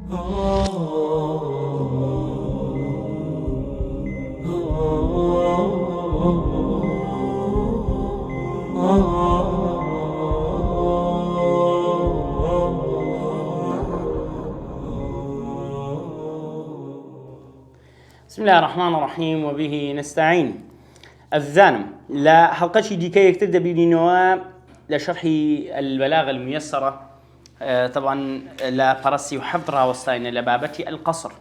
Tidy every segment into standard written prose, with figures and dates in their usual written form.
بسم الله الرحمن الرحيم وبه نستعين. الزانم لا حلقة ديكي يكتب بينوا لشرح البلاغة الميسرة طبعا لا برسي وحفظها وستاين لبابتي القصر.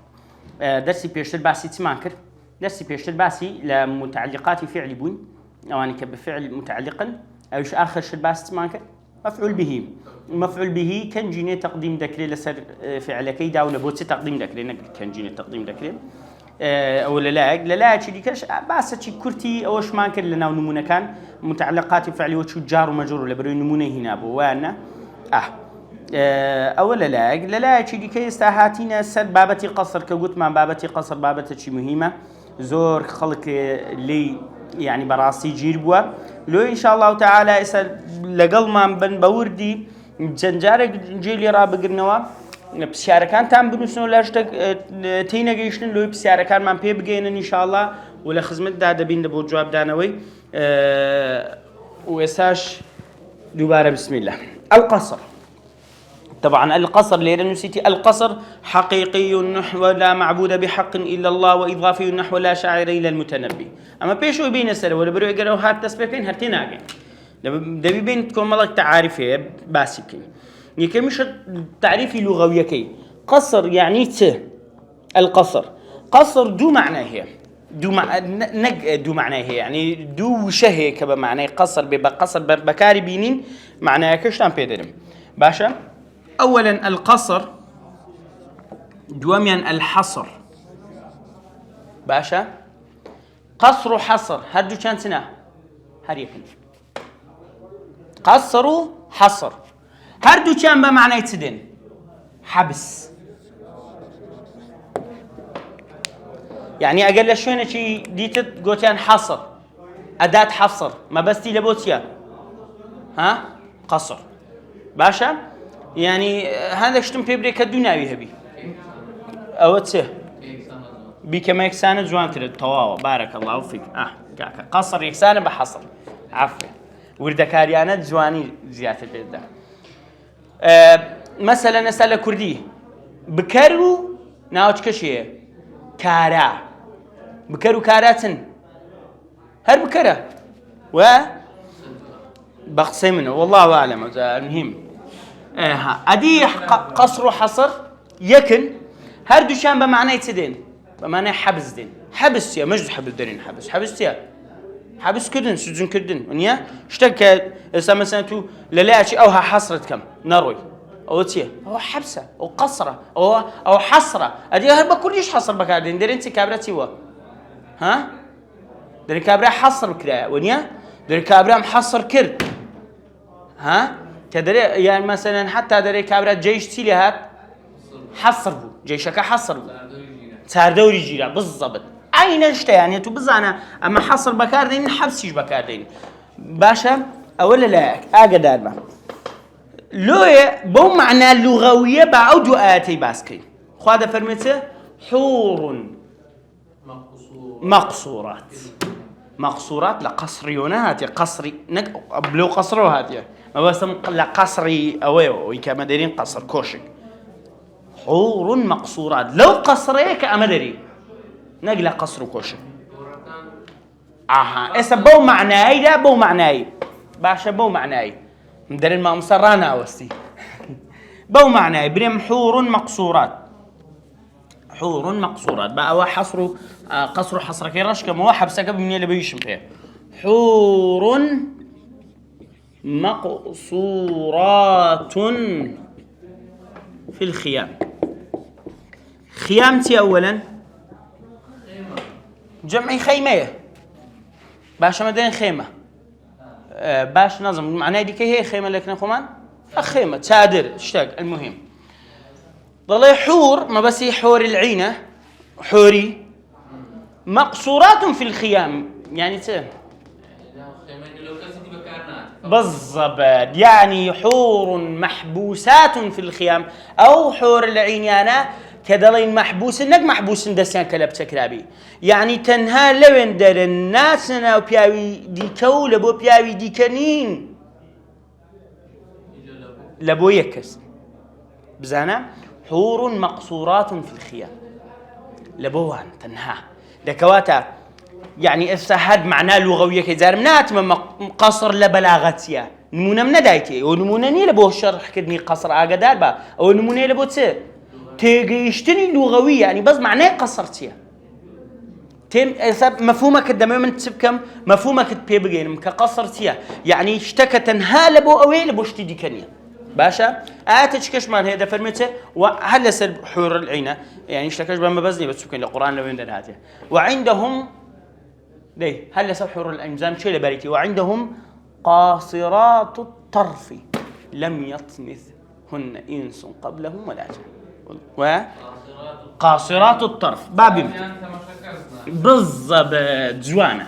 درسي بيشتر باسي تمانكر درسي بيشتر باسي لمتعلقات فعل بون أواني بفعل متعلقا أوش آخر شر باسي تمانكر مفعول به كان جيني تقديم ذكري لسر فعلكي داو لبوتي تقديم ذكري كان جيني تقديم ذكري أو لا شيء كش بس شيء كرتي أوش ما كان لنا ونمونا كان متعلقات فعلي وشو جار ومجرور لبرو نمونا هنا بوانا أول لا شيء كي استهاتينا سر بابتي قصر كقولت مع بابتي قصر بابتي شيء مهمة زور خلق لي يعني براسي جيربوا لو إن شاء الله تعالى لقل ما بن بوردي جنجارك جيلي راب قرنوا بسياركان تام بنوسنو لاشتك تينا جيشن لو بسياركان من بيب جينا إن شاء الله ولا خدمة دادا بين دبوا جواب دانوي ويساش دوباره بسم الله. القصر طبعا القصر ليرا نسيتي القصر حقيقي نحو لا معبود بحق إلا الله وإضافي نحو لا شاعر إلى المتنبي. أما بيشو بين السر ولا برو يقرأوا هات تسبيقين هرتيناجين دبي بينكم ملك تعارفية باسكين يكمش تعريفي لغوي كي قصر يعني القصر قصر دو معناه هي دو معناه هي يعني دو شهي كبا معناه قصر بقصر بكاري بينين معناه كشتان بيدرم باشا. اولا القصر دواميا الحصر باشا قصر حصر هردو كان سنه هريكن قصروا حصر هردو كان بمعنى يتسدين حبس يعني أقل شوينة شي ديتت قوتيان حصر أداة حصر ما بس تي لبوتيا ها قصر باشا يعني هذا شتم بيبريك الدنياوي هبي أو تسه بكما يكسان جوان ترى تواوا بارك الله فيك كاكا قصر يكسان بحصر عفوا وردكاريانات جواني زيادة بيدا مثلا نسأل كردي بكرو ناوش كشيه كارا بكرو كاراتن هر بكرة و بقسم منه والله أعلم المهم أدي قصر حصر يكن هر دوشان بمعنى يتسدين بمعنى حبس دين حبس يا مجد حبس دين حبس يا حبس كردن سجن كردن ونيا اشتكى مثلا تو لا شيء أوها حصرت كم نروي أو تيه أو حبسة أو قصرة أو حصرة أدي هرب كلش حصر بكاردين درين كابرتي وا ها درين كابرة حصر كرا ونيا درين كابرة محصر كرد ها كدري يعني مثلا حتى درين كابرة جيش تيليهات حصر بو جيشك حصر بو صار دوري جيرا بالضبط عين اشتا يعني تو بزانا اما حصر بكاردين حبسيش بكاردين باشا اولا لا اقدر ما لوية بو معنى اللغوية بعود آتي باسكي خواده فرمته حور مقصورات لقصريونات قصري بلو قصروهات ما بس لقصري اويو ويكما ديرين قصر كوشك حور مقصورات لو قصريك امدري نقل قصر كوشك اسا بو معناي لا بو معناي باشا بو معناي مدرين ما مصرانا اوستي بو معناي بريم حور مقصورات بقى حصر قصر حصر كيراش كما واحد سكب من اللي بيشم فيه حور مقصورات في الخيام خيامتي اولا جمعي خيمه باش مدين خيمه باش نظم معناه دي هي خيمه لكن خمان خيمه تادر اشتاق المهم ضل حور ما بس حور العينه حوري مقصورات في الخيام يعني بالضبط، يعني حور محبوسات في الخيام أو حور العينيانة كدلين محبوس نك محبوس دستيان كلب تكرابي، يعني تنها لوين در الناس أو بياوي ديكو لبو بياوي ديكنين لبو يكس بزانا حور مقصورات في الخيام لبوان تنها دكواتا يعني استهاد معناه لغوية كزار منات من قصر لبلاغتيا نمونة من دايتي ونمونة ني لبو الشرح كدني قصر آقادار با أو نمونة لبو تسير تيجيشتني لغوية يعني بس معناه قصرتيا تم مفهومك الدمام من تسبكم مفهومك تبيبجين كقصرتيا يعني اشتكى تنها لبو أوي لبو اشتدي كنيا باشا آتش كشمان هذا فرمته وهل سر حور العينة يعني اشتكاش بما بزني بس سكين القرآن لو يندر هاته وعندهم ليه هل سر حور الأنزام شيء لبريتي وعندهم قاصرات الطرف لم يطمثهن إنس قبلهم ولا جان وقاصرات الطرف بابي بالضبط جوانا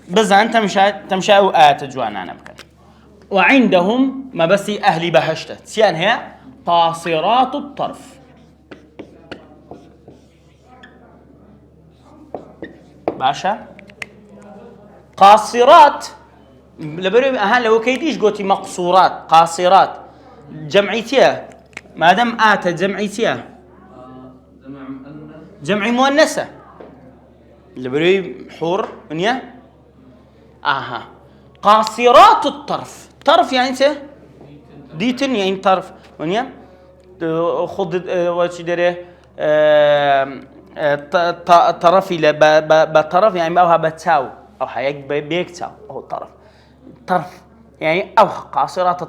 بس أنت مش آت جوانا أنا بكر وعندهم ما بس أهل بهشته سيان هي قاصرات الطرف باشا قاصرات لبري أهان لو كيديش قوتي مقصورات قاصرات جمعيتيا ما دام آت جمعيتيا جمع مؤنثة لبري حور منيا قاصرات الطرف طرف يعني انت ديتن يعني طرف ونيا خد وش دره طرفي بطرف يعني ما بتساو او حيك بيكتاو هو طرف طرف يعني او قاصرات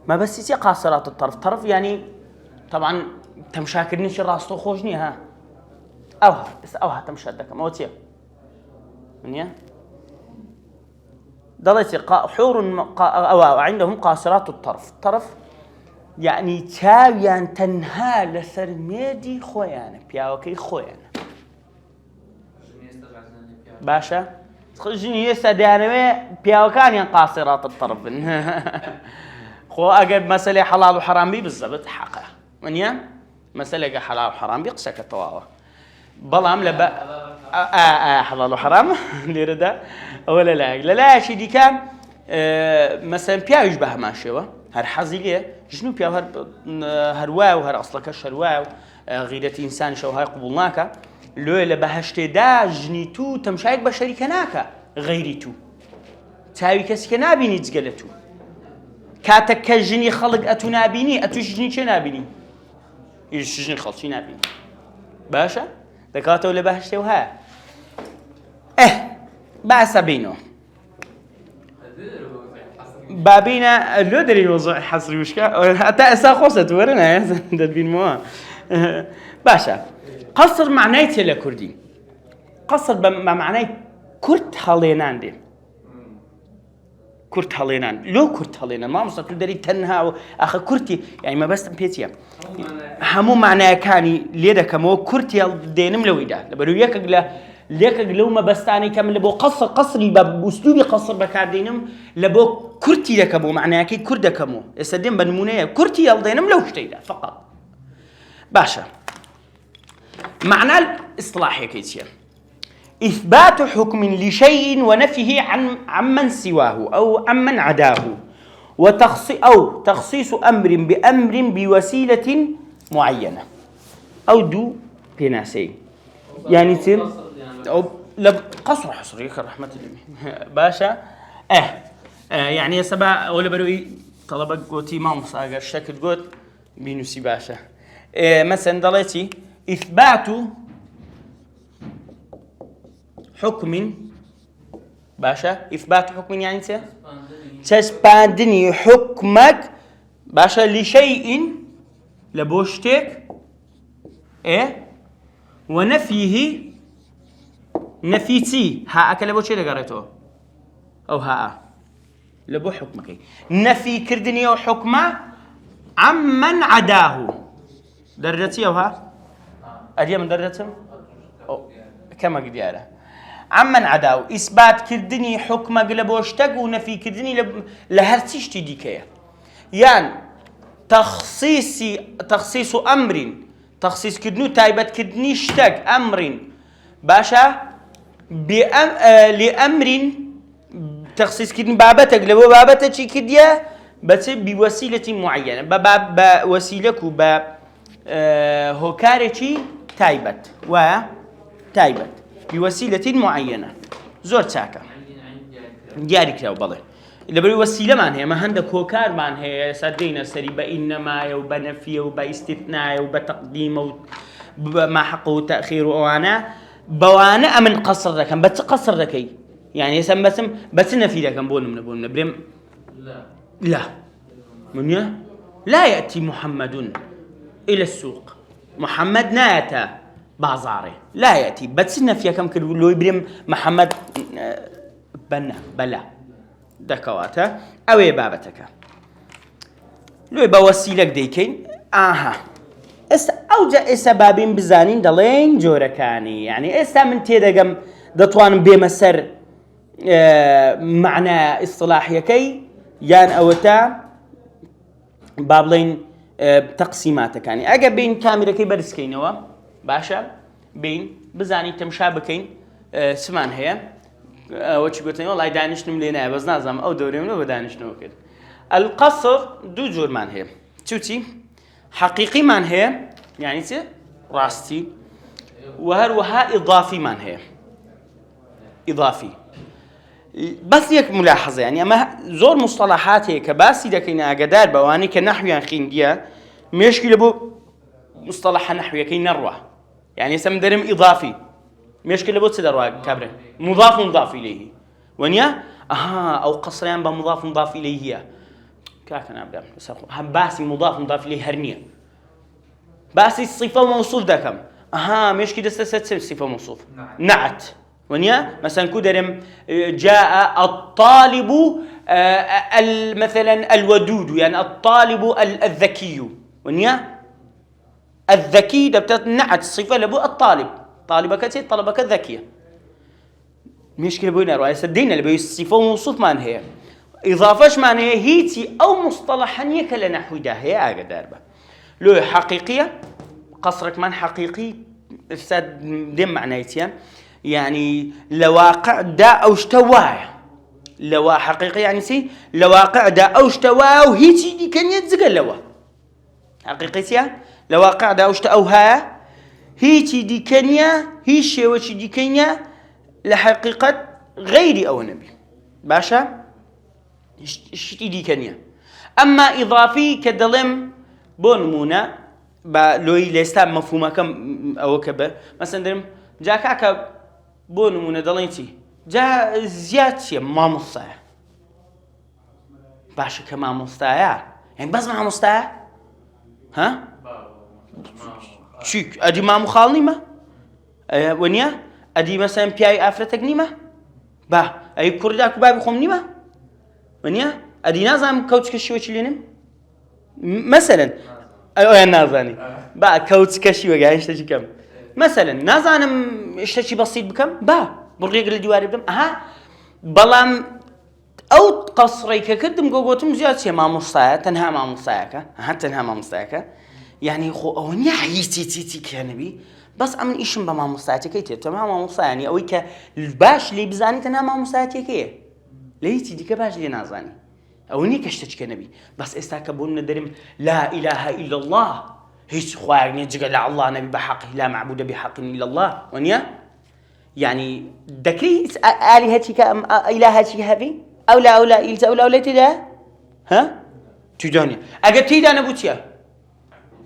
ما بس يصير قاصرات الطرف طرف يعني طبعا تمشاكرني شي راس خوشني ها اوها تمشدك موتيا ونيا ضلت حور أو عندهم قاصرات الطرف طرف يعني تاويان تنها لسرميدي خويانا بياوكي خويانا باشا خجني يستدانوي بياوكان ين قاصرات الطرف خو أجب مسألة حلال وحرام بي بالضبط حقه منيا مسألة حلال وحرام بي قسك الطواوة بلام لبا حلال وحرام ليردا ولا لا شي دي كان مثلا بيا يشبه ماشيوا هر حظي ليه شنو بيا هر واو هر اصلك شرواو غيرة انسان شو هاي قبولناك لو لبهشت دا جنيتو تمشايك بشريكناك غيريتو تاوي كسك نابيني تقلتو كاتك جني خلق اتو نابيني اتو جني چه نابيني ايش جني خلق شي نابيني باشا دكاتو لبهشت وها بأس بينه بابينا لو دري وضع حصري وشكا حتى اسا خصت ورنا دبين مو باشا قصر معناته لكردي قصر بمعنى كرت هالينان دي كرت هالينان لو كرت هالينان ما مصطفى دري تنها اخ كرتي يعني ما بس بيتيا همو معناه كاني ليدك مو كرتي دينم لويدا لبرو يكغلا ليك لو ما بستاني كم لبو قصري بأسلوبي قصر بكاردينم لبو كرتي لكمو معناه كي كردكمو يستدين بنمونيه كرتي يلدينم لو شتيدا فقط باشا معنى الاصطلاحي كيتيا إثبات حكم لشيء ونفيه عمن سواه أو عمن عداه تخصيص أمر بأمر بوسيلة معينة أو دو بيناسي يعني تم أو قصر حصري كرحمة الله باشا يعني سبا ولا بروي طلبك قوتي ما مصاغر شكل قوت بينوسي باشا مثلا ضليتي إثبات حكم باشا إثبات حكم يعني تسباندني حكمك باشا لشيء لبوشتك ونفيه نفيتي ها أكل لبو شيء لقريته أو ها لبو حكمك نفي كردني أو حكمه عمن عداه درجتي أو ها أدي من درجتهم كما قد يعرف عمن عداو إثبات كردني حكم قلب واشتق ونفي كردني لهرتيش تديكيه يعني تخصيص أمر تخصيص كدنو تايبت كدني اشتق أمر باشا لأمر تخصيص كدني بابتك لو بابتك شي كديا بس بوسيلة معينة بوسيلة هوكارتي تايبت تايبت بوسيلة معينة زور تاكا ديارك لو بضي اللي بري وسيلة مان هي ما عندك هوكار مان هي سدينا سري بإنما وبنفي وباستثناء وبتقديم وما حقه تأخير وأنا بوانا أمن قصر ذاك بس قصر ذاكي يعني يسمى بس نفي ذاك بون بريم لا منيا لا يأتي محمد إلى السوق محمد ناتا بازاره لا يأتي بس نفي كم كل لو يبرم محمد بلا دكواته أوي بابتك لو بوسيلك ديكين أوجا سبابين بزانين دلين جوركاني يعني من تيدقم دطوان بمسر معنى اصطلاحي كي يان أوتا بابلين تقسيماتك يعني أجا بين كاميرا كي برسكينوا باشا بين بزاني تمشابكين سمان هي وش قلت والله دانشنم لينا بس نازم أو دوري منو بدانشنو كده القصر دو جور مان هي توتي حقيقي مان هي يعني راستي وهروها إضافي مان هي إضافي بس يك ملاحظة يعني أما زور مصطلحات هيك باسي دكينا قدار بواني كنحوي خينجيا مشكلة بو مصطلح نحوي كي نروى يعني سمدرم إضافي مشكلة بو تدروا كبره مضاف إليه ونيا أو قصريان بمضاف مضاف إليه هي كاكنا أبدا هم باسي مضاف إليه هرنية باسي الصفة موصوف دكم مشكلة ست صفة موصوف نعت ونيا مثلا كدرم جاء الطالب مثلا الودود يعني الطالب الذكي ونيا الذكي ده بتنعت الصفة لبو الطالب طالبك طلبك الذكية مشكلة بوين رواية سدينا اللي الصفة موصوف مان هي إضافش مان هي هيتي أو مصطلحا يكل نحو ده هي أقدر لو حقيقية قصرك من حقيقي استاد دم معنايتيا يعني لواقع دا أو اشتواه لوا حقيقي يعني لواقع دا أو اشتواه وهيتي دي كان يتزقل لوا حقيقيتيا لواقع دا أو اشتوها هيتي دي كنيا هي الشيء وشي دي كنيا لحقيقة غيري أو نبي باشا اشتي دي كنيا أما إضافي كدلم بونمونا لوي ليستام مفهومه كم أو كبه مثلا درم جاكاكا بونمونا دلينتي جا زيادتي ما مصايا باشا كما مصايا يعني بس مع مصايا ها شيك أدي ما مخالني ما ونيا أدي مثلا بياي أفرتك نيمة با أي كرداك بابي خم نيمة ونيا أدي نازم كوتش كشي وشلينم مثلا أنا نازاني با كوتش كشي وجاي إيش كم مثلا نازانم إيش بسيط بكم با بريق الجواري بدم بلام أو قصريك كدم جوجوتم زيادة ما مصايا تنها ما مصاياك تنها ما مصاياك يعني خو ونيا حيتي كنبي بس أمن إيشم بما مصايتك كي تمام ما مصايا يعني أويك الباش اللي بزاني تنها ما مصايتك كي ليتي ديك باش اللي نازاني أوني كشتك كنبي بس استاكبون ندرم لا إله إلا الله هيش خواعني جل الله نبي بحق لا معبود بحق إلا الله ونيا يعني ذكري آلهتك أم إلهتك هذه أو لا إلت تدا ها تجاني أجد تيدا نبوتيا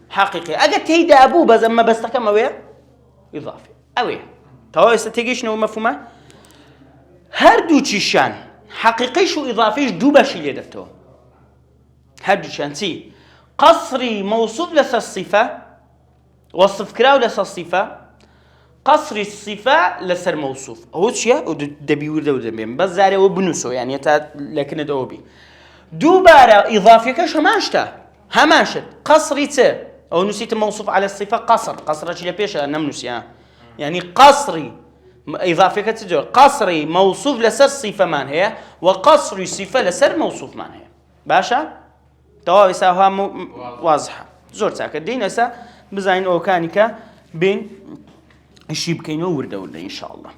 حقيقي أجد تيدا أبو بس أما بس تكمل ويا إضافي أوي توا استتيجيش نو مفهومه هردو تشيشان حقيقي شو إضافيش دو باشي اللي دفتو هردو شانتي قصري موصوف لس الصفة وصف كراو لس الصفة قصري الصفة لسر موصوف هو شيء ودبيور ده ودبيم بس زاري وبنوسو يعني لكن دوبي دوبارة إضافيك شو هماشت قصري ت أو نسيت موصوف على الصفة قصر شيء بيش أنا منوسي يعني قصري إضافة كتجو قصري موصوف لسر صفة من هي وقصري صفة لسر موصوف من هي باشا تواوي ساوها واضحة زور تاكد دين أسا بزاين أوكانيكا بين الشي بكينو وردة ولا إن شاء الله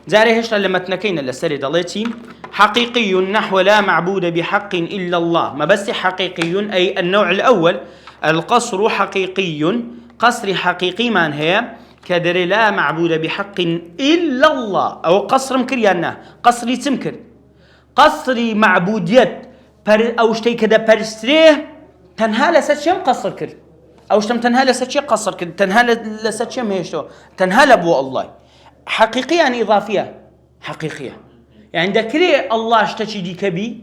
زاري هشتا لما تنكينا لسري دليتي حقيقي نحو لا معبود بحق إلا الله ما بس حقيقي أي النوع الأول القصر حقيقي قصر حقيقي من هي كدر لا معبود بحق إلا الله أو قصر مكريانا قصري تمكر قصري معبودية أو شتي كده برستريه تنها لساتشيم قصر كر أو شتم تنها لساتشي قصر كر تنها لساتشيم هيشتو تنها لبو الله حقيقية يعني إضافية حقيقية يعني دكري الله اشتشي دي كبي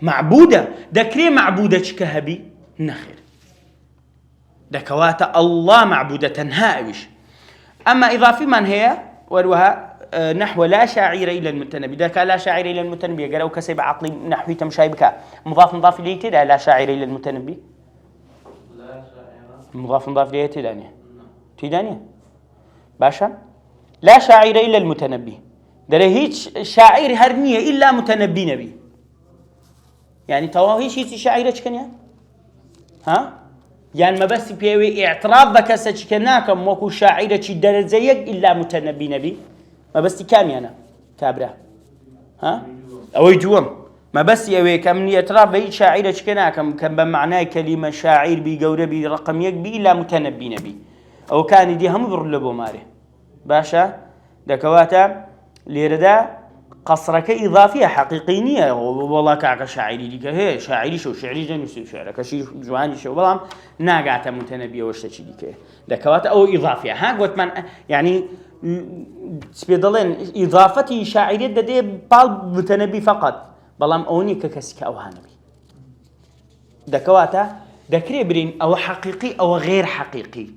معبودة دكري معبودة كهبي نخير دكواتا الله معبودة تنهائش أما إضافي من هي وروها نحو لا شاعر إلى المتنبي ذاك لا شاعر إلى المتنبي قالوا كسب عقلي نحوي تمشي بك مضاف إليه تدا لا شاعر إلى المتنبي لا شاعر مضاف إليه تدانية باشا لا شاعر إلا المتنبي ده هيك شاعر هرنية إلا متنبي نبي يعني تواهيش هيك شاعرة كنيا ها يعني ما بس بيوي اعتراف بكسج كناكم وكو شاعرة درجة زيك إلا متنبي نبي ما بس كام أنا كابرة ها أو يجوم ما بس يوي كم اعتراف بهيك شاعرة كناكم كم بمعنى كلمة شاعر بيجورة برقم يك بي إلا متنبي نبي أو كان دي هم برلبو ماره باشا دكواتا ليردا قصرك إضافية حقيقية والله كعك شاعري ديك هي شاعري شو شعري جنسي شعرك شي جواني شو والله ناقعت متنبيه وشتشي ديك دكواتا أو إضافية ها قلت من يعني سبيدلين إضافتي شاعرية دي بالب متنبي فقط بلام أوني ككسك أو هانبي دكواتا دكري برين أو حقيقي أو غير حقيقي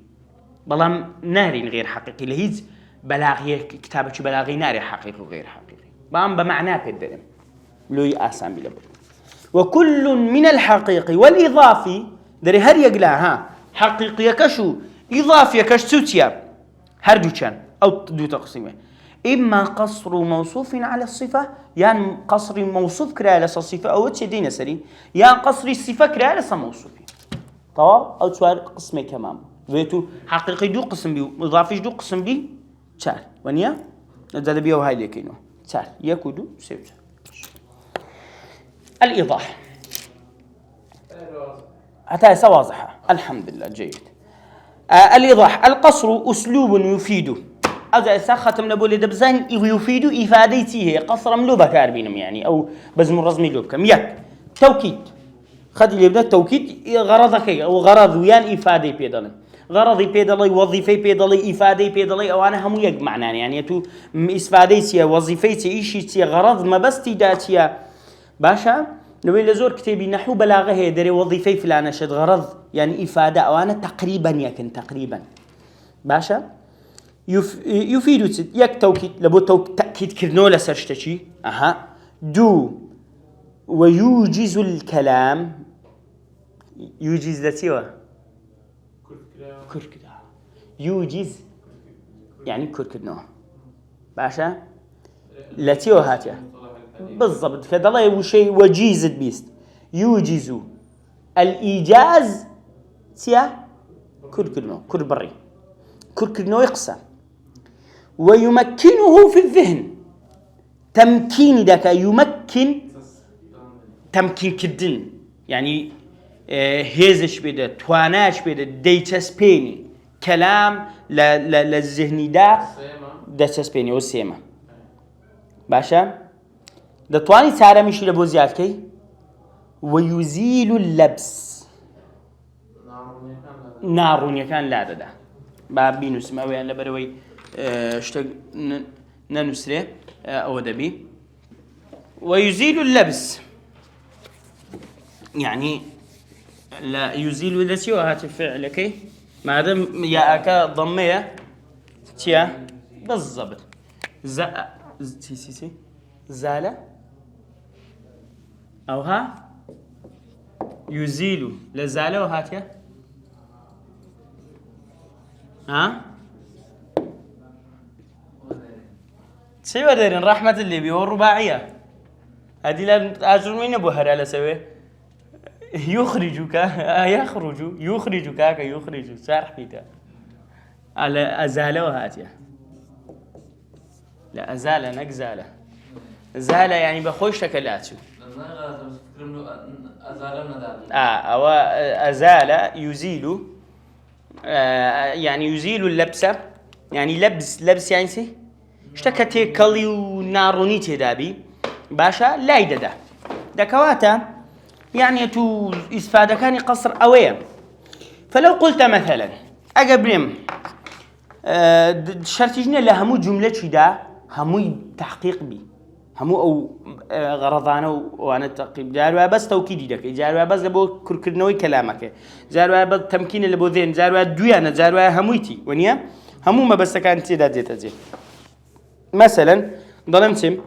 بلام نارين غير حقيقي لهيز بلاغية كتابة بلاغي ناري حقيقي وغير حقيقي بام بمعنى بيدرم لوي آسان بلا بد وكل من الحقيقي والإضافي دري هر يقلا حقيقي كشو إضافي كش سوتيا هر كان أو دو تقسيمه إما قصر موصوف على الصفة يعني قصر موصوف كرا على الصفة أو تشدين سري يعني قصر الصفة كرا على موصوف طوال أو سؤال قسمه كمان ويتو حقيقي دو قسم بي إضافي دو قسم بي تال ونيا نزل بيه هاي لكينو تال يكودو سيب الإيضاح حتى واضحة الحمد لله جيد الإيضاح القصر أسلوب يفيد أجا ختم نقول دبزان يفيد إفادتي هي قصر ملو بكار بينهم يعني أو بزم الرزمي لو بكم يك توكيد خد اللي يبدأ توكيد غرضك أو غرض ويان إفادة بيدلن غرضي بيدلي وظيفة بيدلي إفادة بيدلي أو أنا هم يج معناه يعني تو إفادتي وظيفتي إيشي غرض ما بس تداتيا باشا نبي لزور كتابي نحو بلاغة هي دري وظيفة فلانة شد غرض يعني إفادة أو أنا تقريبا يكن تقريبا باشا يفيد يك توكيد لبو تأكيد كرنولا سرشتشي دو ويوجز الكلام يوجز ذاتيوه كركدا يوجز يعني كركدنو باشا لاتيو هاتيا بالضبط كذا الله وشيء وجيز بيست يوجز الإيجاز تيا كركدنو كربري كركدنو يقسى ويمكنه في الذهن تمكين ذاك يمكن تمكين كدن يعني هيزش بده تواناش بده ديتسبيني كلام للذهني دا ديتسبيني والسيما باشا ده تواني سارة مشي لبو زيادكي ويزيل اللبس نار يكان لا ده بابينو سماوي أنا بروي اشتق ننسره أو دبي ويزيل اللبس يعني لا يزيل ذاتي وهات الفعل كي ما دام يا أكا ضمية تيا بالضبط سي زالة أو ها يزيل لزالة وهاتيا شي بدرين رحمة اللي بيور رباعية هذه لا أجر من بوهر على سوي يخرجك يخرج شرح فيها على أزالة وهاتيا لا أزالة نكزالة زالة يعني بخوش شكلاتشو أو أزالة يزيل يعني يزيل اللبسة يعني لبس يعني سي اشتكتي كلي وناروني تدابي باشا لا يددا دكواتا يعني تو استفادة كان قصر أويا فلو قلت مثلا أقبلهم شرطيجنا لهمو جملة شدا همو تحقيق بي همو أو غرضانه وأنا تقيب جاروا بس توكيدي دك جاروا بس لبو كركرنوي كلامك جاروا بس تمكين لبو ذهن جاروا دويانا جاروا همويتي ونيا همو ما بس كانت تدادي مثلا ظلمتم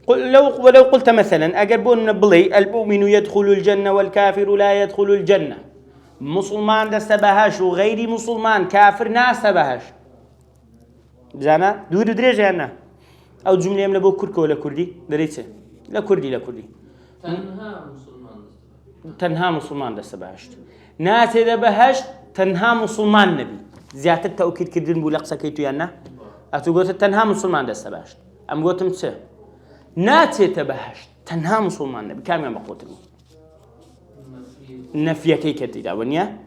ولو قلت مثلا أقربون بلي المؤمن يدخل الجنة والكافر لا يدخل الجنة مسلمان دستبهاش وغير مسلمان كافر ناستبهاش بزانا دور دريجة أنا أو جملة يملا بو كركو ولا كردي دريته لا كردي تنها مسلمان دستبهاش ناس إذا بهاش تنها مسلمان نبي زيادة التأكيد كدين بولقسا كيتو يانا أتوقعت تنها مسلمان دستبهاش أم قلتم تسه ناتي تبهش تنها مسلمان نبي كامل مقوتلو نفيا كي كتيدا ونيا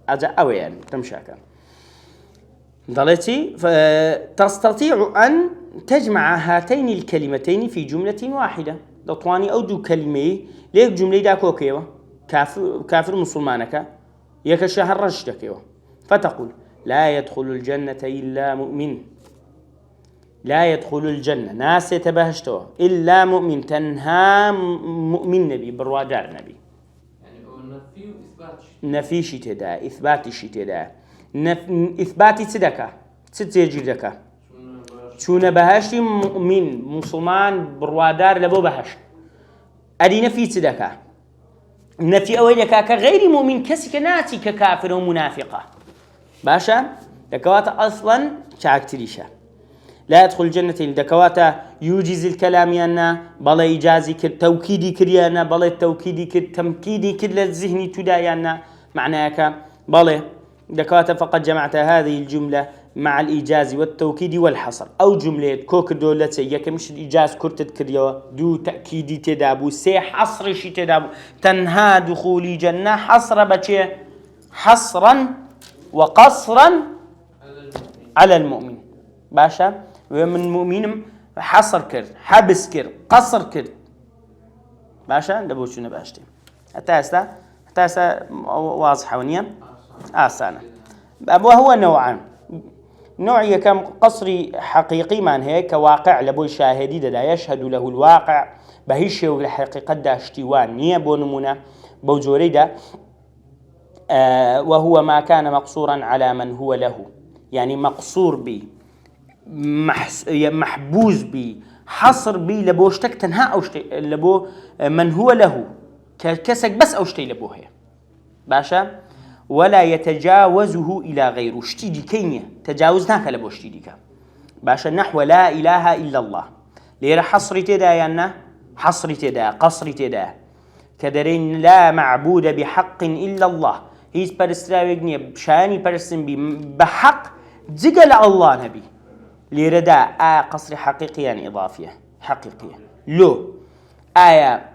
أجا أوي يعني تمشاكا ضلتي فتستطيع أن تجمع هاتين الكلمتين في جملة واحدة دطواني أو دو كلمة ليك جملة داكو كيوا كافر مسلمانك يك شهر رشد كيوا فتقول لا يدخل الجنة إلا مؤمن لا يدخل الجنة ناس يتبهشتوا إلا مؤمن تنها مؤمن نبي بروادار نبي يعني هو نفي وإثبات نفي شي تدا إثبات شي تدا إثباتي تدكا تتجي دكا شون بهشتي مؤمن مسلمان بروادار لبو بهشت أدي نفي تدكا نفي أولك كغير مؤمن كسك ناتي ككافر ومنافقة باشا دكوات أصلا شاكتريشا لا يدخل الجنة دكواتا يوجز الكلام يانا بلا إيجازي كر توكيدي كريانا بلا التوكيدي كر تمكيدي كر للذهني تدايانا معناك بلا دكواتا فقد جمعت هذه الجملة مع الإيجاز والتوكيد والحصر أو جملة كوك دولتي يكمش الإيجاز كرتت كريا دو تأكيدي تدابو سي حصر شي تدابو تنهى دخول جنة حصر بچه حصرا وقصرا على المؤمن باشا ومن مؤمن حصر كرد حبس كرد قصر كرد باشا لبوشو نباشتي حتى هسه واضحة ونيا آسانة وهو نوعان نوع كم قصري حقيقي من هيك واقع لبوي شاهدي دا يشهد له الواقع بهيش الحقيقة دا اشتوان نية بونمونا بوجوريدا وهو ما كان مقصورا على من هو له يعني مقصور بي محبوز بي حصر بي لبو اشتك تنها أو اشتي لبو من هو له كسك بس أو اشتي لبو هي باشا ولا يتجاوزه إلى غيره اشتيدي كينيا تجاوزناك لبو اشتيديك باشا نحو لا إله إلا الله ليرا حصري تدا يانا حصري تدا قصري تدا كدرين لا معبود بحق إلا الله هيس برستراويقنيا بشاني برسن بحق جقل الله نبي ليرا دا قصري حقيقي يعني إضافية حقيقية لو آية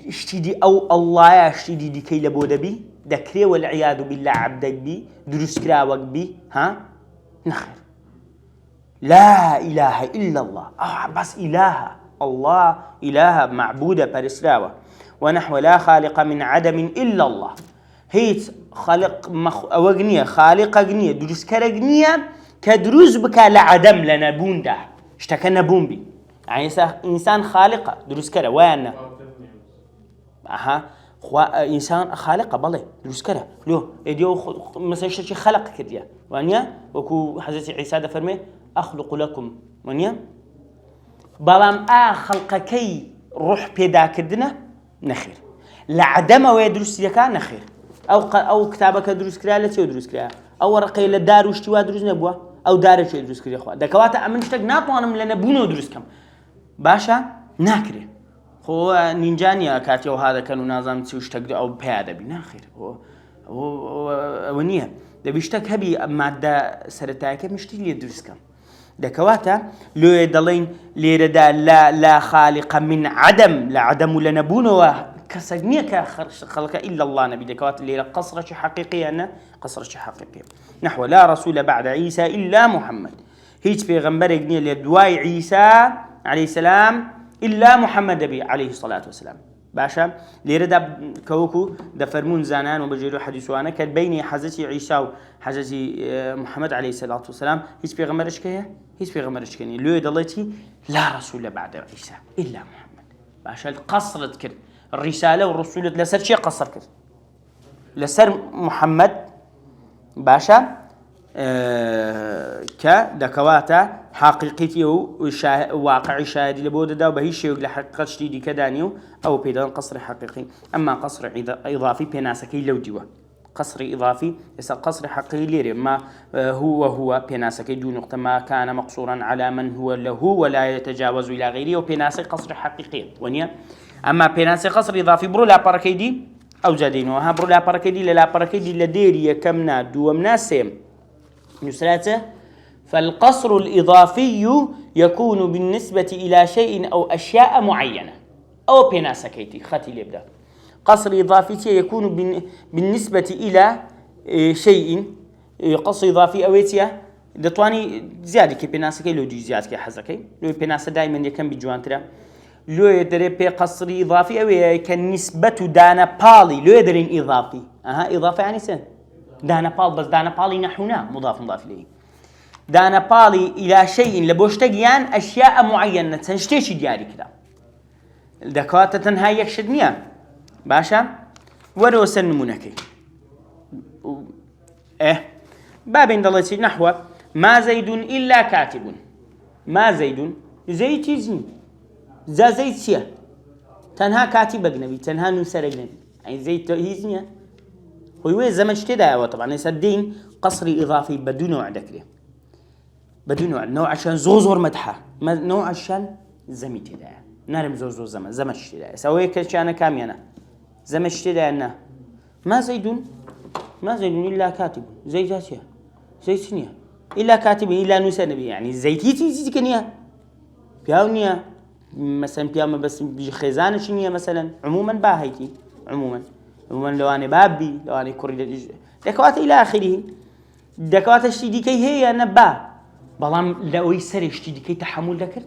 اشتيدي أو الله اشتيدي دي كي لبو دبي دكري والعياذ بالله عبدك بي دروس كراوك بي ها نخير لا إله إلا الله بس إله الله إله معبودة برسراوة ونحو لا خالق من عدم إلا الله هيت خالق أغنية خالق أغنية دروس كراغنية كدروس بك لعدم لنبون ده اشتكى نبون بي يعني إنسان خالق دروس كرا وين إنسان خالق بالله دروس كره لو إديو مثلا شيء خلق كديا وانيا وكو حضرت عيسى ده فرمي أخلق لكم وانيا بلام خلقكي روح بيدا كدنا نخير لعدم ويدرس يكا نخير أو كتابك دروس كرا لا تيو دروس كرا أو ورقي للدار واشتوا دروس نبوا ئەو دارێکی دروست کردی خوا دەکەواتە ئەمن شتێک ناتوانم لە نەبوونەوە دروستکەم باشە ناکرێ خۆ نینجانیا کاتیەوە هادەکەن و نازانم چی شتێک ئەو پیا دەبی ناخیر ئەوە نییە دەبی شتێک هەبی مادە سەرەتایەکە مشتی لێ دروستکەم دەکەواتە لێ دەڵێن لێرەدا لا خالق من عدم لە عدەم و لە نەبوونەوە کەسێک نییە کە خەڵکە إلا الله نەبی دەکەواتە لێرە قەسڕێکی حەقیقییانە قەسڕێکی حەقیقیە نحو لا رسول بعد عيسى إلا محمد هیچ پێغەمبەرێک نییە لێ دوای عیسا عليه السلام إلا محمد نبي عليه الصلاة والسلام باشا ليردا كوكو دفرمون زانان وبجيرو حديثوانا كان بين حضرتي عيسى وحضرتي محمد عليه الصلاة والسلام هيش بيغمرش كيه هيش بيغمرش كني لو دلتي لا رسول بعد عيسى إلا محمد باشا القصر كر الرسالة والرسول لسر شيء قصر كر لسر محمد باشا کە دەکەواتە حقیقیتی و واقعی شایدی لە بۆ دەدا و بە هیچ شێوەیەک لە حقیقەت شتی دیکەدانی و ئەو پێدەڵێن قەسری حقیقی ئەمما قەسری ئیضافی پێناسەکەی لەو دیوە قەسری ئیضافی ئێستا قەسری حقیقی لێرێ ما هو پێناسەکەی دوو نقطە ما كان مقصورا على من هو له ولا يتجاوز إلى غيره و پێناسەی قەسری حقیقی وەنیە ئەمما پێناسەی قەسری ئیضافی بڕۆ لاپەڕەکەی دی ئەو جادینەوە ها بڕۆ لاپەڕەکەی دی لە لاپەڕەکەی دی لە دێری یەکەم نا دووەم نا سێم نسراته فالقصر الإضافي يكون بالنسبة إلى شيء أو أشياء معينة أو بيناسكيتي خاتي ليبدا قصر إضافي يكون بالنسبة إلى شيء قصر إضافي أويتيا دتواني زيادة كي بيناسكي لو دي زيادة كي حزكي لو بيناسة دائما يكن بجوانترا لو يدري بقصر إضافي أو كنسبة دانا بالي لو يدرين إضافي إضافي يعني سن دانا بال بس دانا بالي نحونا مضاف إليه دانا بالي إلى شيء لبوشتقيان أشياء معينة تنشتيش دياري كذا دكواتة تنهاي يكشدنيا باشا ورو سنمونكي بابين دلتي نحو ما زيد إلا كاتب ما زيد زيد تيزني زيد سيا تنها كاتب أجنبي تنها نسر أجنبي يعني زيد تيزني هو زمن اشتدى طبعا يسدين قصري إضافي بدون نوع ذكري بدون نوع عشان زوزور مدحة نوع عشان زمي تدا نرم زوزور زمن اشتدى سوي كشان كامينا زمن اشتدى أنا ما زيد إلا كاتب زي جاسيا زي سنيا إلا كاتب إلا نسنبي يعني زيتي زي كنيا بياونيا مثلا بياما بس بيجي خزانة شنيا مثلا عموما باهيتي عموما لو أنا بابي لو أنا كوري دكوات إلى آخره دكوات اشتدي كي هي نبا بلام لو يسر اشتدي كي تحمل ذكر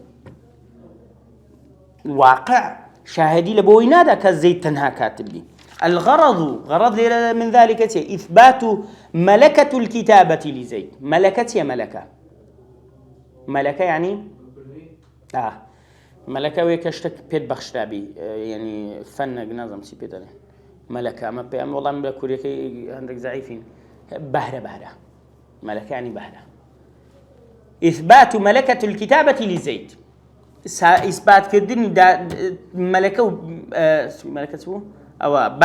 واقع شاهدي لبوي نادا كزيت تنها كاتب لي غرض من ذلك إثبات ملكة الكتابة لزيد ملكة ملكة يعني ملكة ويكشتك بيت بخشرابي يعني فن نظام سي بيداني ملكة ما بيام والله من كوريكي عندك ضعيفين بهرة ملكة يعني بهرة إثبات ملكة الكتابة لزيد إثبات كردني دا ملكة ملكة سو أو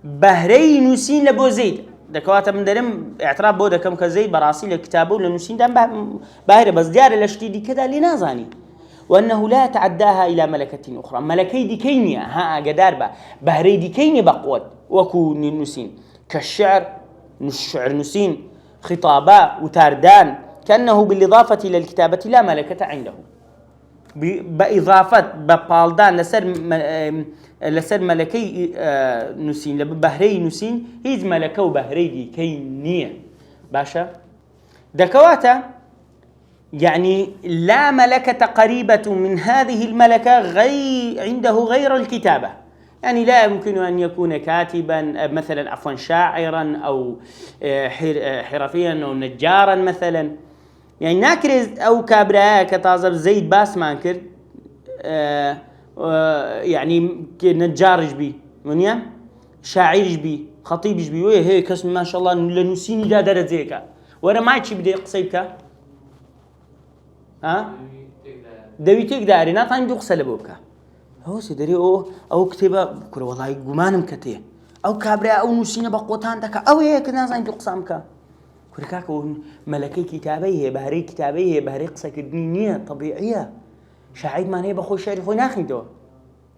بهري نسين لبو زيد دكوات من درم اعتراف بودا كم كزيد براسي لكتابه لنسين دام بهرة بس ديار الاشتيدي كذا لنازاني وأنه لا تعداها إلى ملكة أخرى ملكي دي كينيا قدار بهري دي كينيا بقوت وكون النسين كالشعر الشعر نسين خطاباء وتاردان كأنه بالإضافة إلى الكتابة لا ملكة عنده بإضافة ببالدان لسر ملكي نسين لبهري نسين هيز ملكة وبهري دي كينيا باشا دكواتا يعني لا ملكة قريبة من هذه الملكة عنده غير الكتابة يعني لا يمكن أن يكون كاتبا مثلا عفوا شاعرا أو حرفيا أو نجارا مثلا يعني ناكرز أو كابراء كتازب زيد باس مانكر يعني نجار جبي منيا شاعر جبي خطيب جبي ويه هيك اسم ما شاء الله لنسيني لا درجيك وانا ما يجي بدي قصيبك دويتك داري ناتان دو قسل بوكا هو سيدري او كتابه بكره والله غمانم كتيه او كابرا او نسينا بقوتان دك او هيك ناس عندي قسامك كركاك ملكي كتابيه بهري كتابيه بهري قصة كدنية طبيعية شاعر ما هي بخوي شعري خوي ناخين تو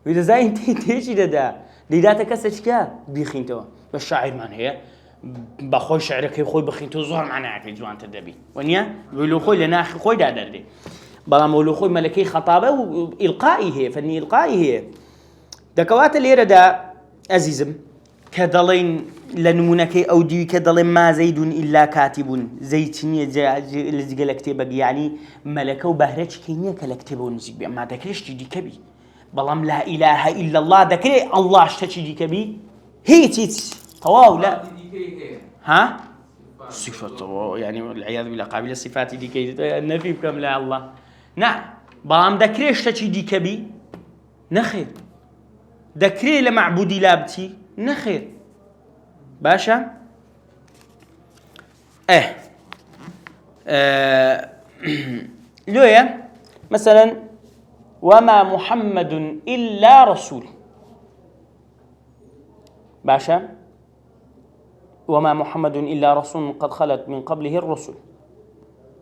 إذا زي أنت تيجي ده لذاتك كسر بيخين تو بس شاعر ما هي بخوي شعرك خوي بخين تو زهر معنا عتيج جوان تدبي ونيا بيقولوا خوي لنا خوي ده دردي بلا مولو خوي ملكي خطابة وإلقائي هي فني إلقائي هي دكوات اللي ردا عزيزم كدلين لنمونك أو دي كدلين ما زيد إلا كاتب زيتني اللي قال كتابك يعني ملكه وبهرج كينيا كلكتبون زي ما ذكرش دي كبي بلام لا إله إلا الله ذكر الله اشتكي دي كبي هي تيت طواو لا ها صفة يعني العياذ بالله قابل الصفات دي كي النفي بكم لا الله نعم بلام ذكر اشتكي دي كبي نخير ذكري لمعبودي لابتي نخير باشا لويا مثلا وما محمد إلا رسول باشا وما محمد إلا رسول قد خلت من قبله الرسل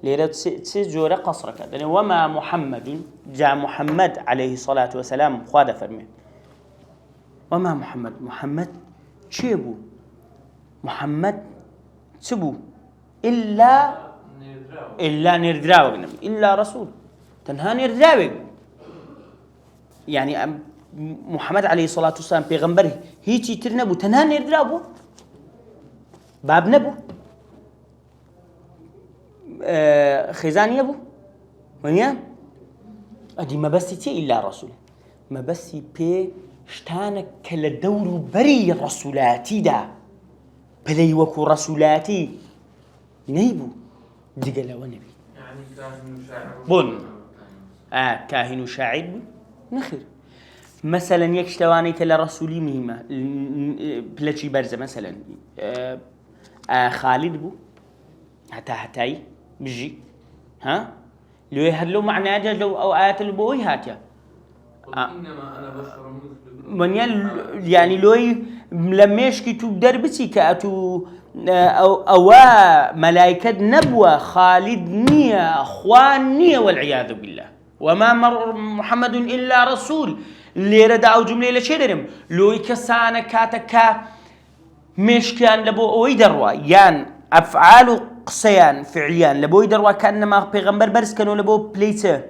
ليرد سجورة قصرك يعني وما محمد جاء محمد عليه الصلاة والسلام خواده فرمي وما محمد شيبو محمد سبو إلا نردراوغ نبي إلا رسول تنها نردراوغ يعني محمد عليه الصلاة والسلام بيغمبره هيجي ترنبو تنها نردراوغ باب نبو خزاني نبو ونيا أدي ما بسيتي إلا رسول ما بسي بي شتانك كلا دور بري رسولاتي دا بلي وكو رسولاتي نيبو دقلا ونبي يعني كاهن وشاعر بون كاهن وشاعر نخير مثلا يكشتواني تلا رسولي مهمة بلاتشي برزة مثلا خالد بو هتاي بجي ها لو يهدلو معنى جا لو أو آيات البوي هاتيا إنما أنا بشر مثلكم من يعني لوي لميشكي تو دربتي كأتو أو ملائكة نبوة خالد نية أخوان نية والعياذ بالله وما مر محمد إلا رسول اللي ردعوا جملة لشيرهم لوي كسانا كاتكا مشكان لبو أوي دروا يان أفعال قصيان فعليان لبو يدروا كأنما بيغمبر برس كانوا لبو بلي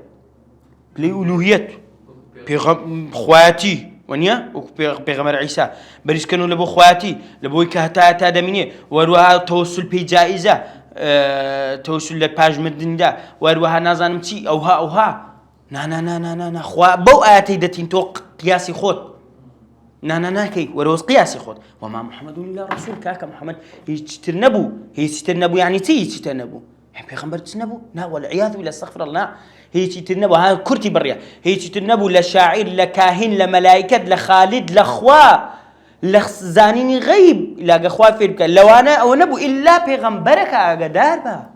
ألوهيت خواتي ونيا وبيغمر عيسى بريس كانوا لبو خواتي لبو كهتا دميني وروها توصل بجائزة توصل لباج مدن دا وروها نازانم تي أوها نا خوا بو آتي دتين تو قياسي خود نا كي وروز قياسي خود وما محمد إلا رسول كاك محمد هي تترنبو يعني تي تترنبو بيغمبر تترنبو لا والعياذ بالله استغفر الله هي تترنبو ها كرتي بريا هي تترنبو لشاعر لكاهن لملائكة لخالد لخوا لزانيني غيب لا خوا فيرك لو أنا أو نبو إلا بيغمبرك أقدار با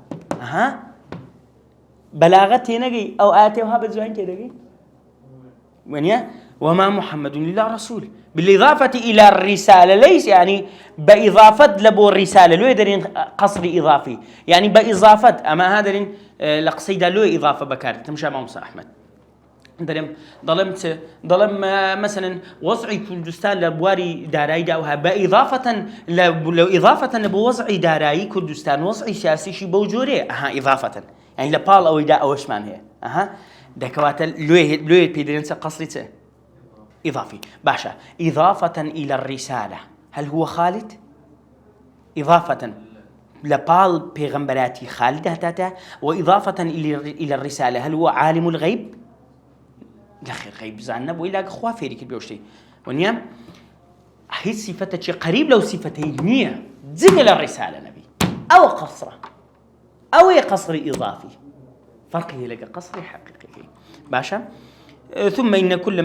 بلاغتي نجي أو آتيوها بزوين كده ونيا وما محمد إلا رسول بالإضافة إلى الرسالة ليس يعني بإضافة لبو الرسالة لو يدرين قصر إضافي يعني بإضافة أما هذا لقصيدة لو إضافة بكار تمشى مع موسى أحمد ظلم مثلا وضعي كردستان لبواري داراي داوها بإضافة لو إضافة لبو وضعي داراي كردستان وضعي سياسي شي بوجوري إضافة يعني لبال أو إداء أو إشمان هي دكوات لوي بيدرنس قصرته إضافي باشا إضافة إلى الرسالة هل هو خالد؟ إضافة لبال بيغمبراتي خالد هتاتا وإضافة إلى الرسالة هل هو عالم الغيب؟ لا خير غيب زعنب وإلا أخوة فيريك البيوشتي ونيام هي صفتة شيء قريب لو صفتين مية زقل الرسالة نبي أو قصرة أو قصر إضافي فرقه لك قصري حقيقي باشا ثم إن كل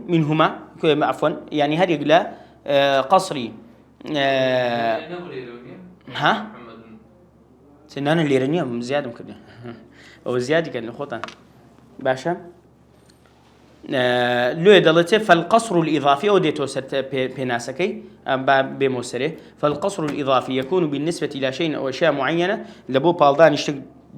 منهما عفوا يعني هذه يقول قصري ها سنان الليرانية زيادة ممكن أو زيادة كان الخطأ باشا لو دلته فالقصر الإضافي أو ديتو سرت بناسكي بموسره فالقصر الإضافي يكون بالنسبة إلى شيء أو أشياء معينة لبو بالدان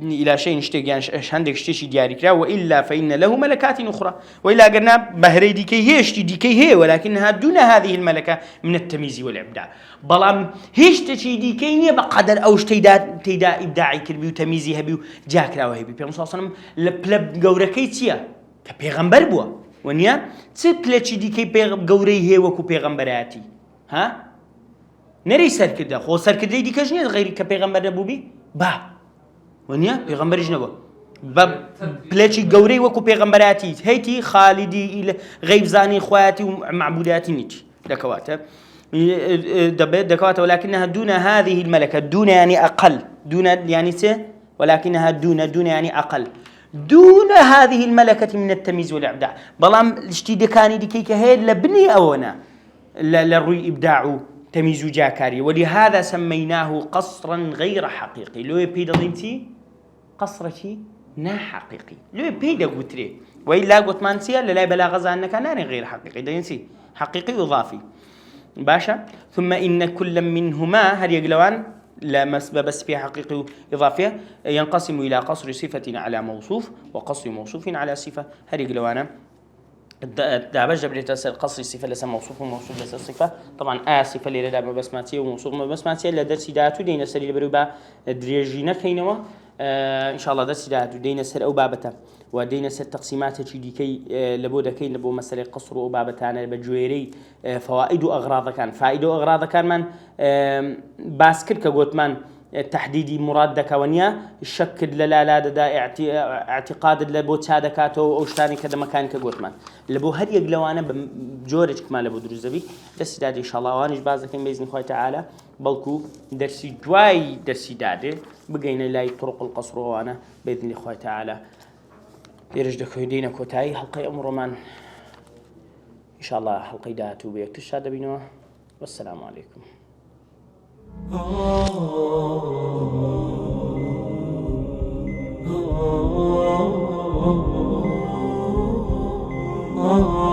إلى شيء نشتق يعني عندك شيء دياري كلا وإلا فإن له ملكات أخرى وإلا قلنا بهري ديكي هي ديكي هي ولكنها دون هذه الملكة من التمييز والإبداع بلام هيش تشي ديكي بقدر أو تيدا إبداعي كربي وتمييزي هبي جاكرا وهبي بيرم صلى الله عليه وسلم لبلب جوركيتيا كبيغمبر بوا ونيا تبلتشي ديكي جوري هي وكو بيغمبراتي ها نري سركده خو سركده ديكاش نيت غير كبيغمبر بوبي با ونيا پیغمبر جنبه بلچی گوری وکو پیغمبراتی هیتی خالدی إلى غیب زانی خواتي ومعبوداتي نيت دكواته دكواته ولكنها دون هذه الملكة دون يعني أقل دون يعني ولكنها دون يعني أقل دون هذه الملكة من التمييز والإبداع بلام اشتي كاني ديكي هي لبني أونا للروي إبداع تمييز جاكاري ولهذا سميناه قصرا غير حقيقي لو يبيد ضينتي قصرتي نا حقيقي لو يبيد قتري وإلا قلت مانسيا لا بلاغ عنك نار غير حقيقي دينسي حقيقي إضافي باشا ثم إن كل منهما هل يقلوان لا بس في حقيقي إضافية ينقسم إلى قصر صفة على موصوف وقصر موصوف على صفة هل يقلوانا دابج بريت قصر الصفة لسه موصوف وموصوف لسه صفة طبعا صفة اللي ردا بسماتية وموصوف بسماتية اللي درس داتو دينا سر اللي بروبا دريجينا كينوا إن شاء الله درس داتو دينا سر أو بابته ودينا سر تقسيمات شيء كي لبودا كي لبو مسألة قصر أو بابتانا بجويري فوائد وأغراض كان فائدة وأغراض كان من باسكر كقولت من تحديدي مراد دكوانيا الشك لا دا اعتقاد لبوت هذا كاتو او شتاني كذا مكان كغوتمان لبو هر يقلوانا بجورج كما لبو دروزبي دس داد ان شاء الله وانش بازكن باذن الله تعالى بلكو درسي جواي درسي داد بقينا لاي طرق القصر وانا باذن الله تعالى يرج دكويدينا كوتاي حلقه امر من ان شاء الله حلقه داتو بيكتشاد بينو والسلام عليكم. Oh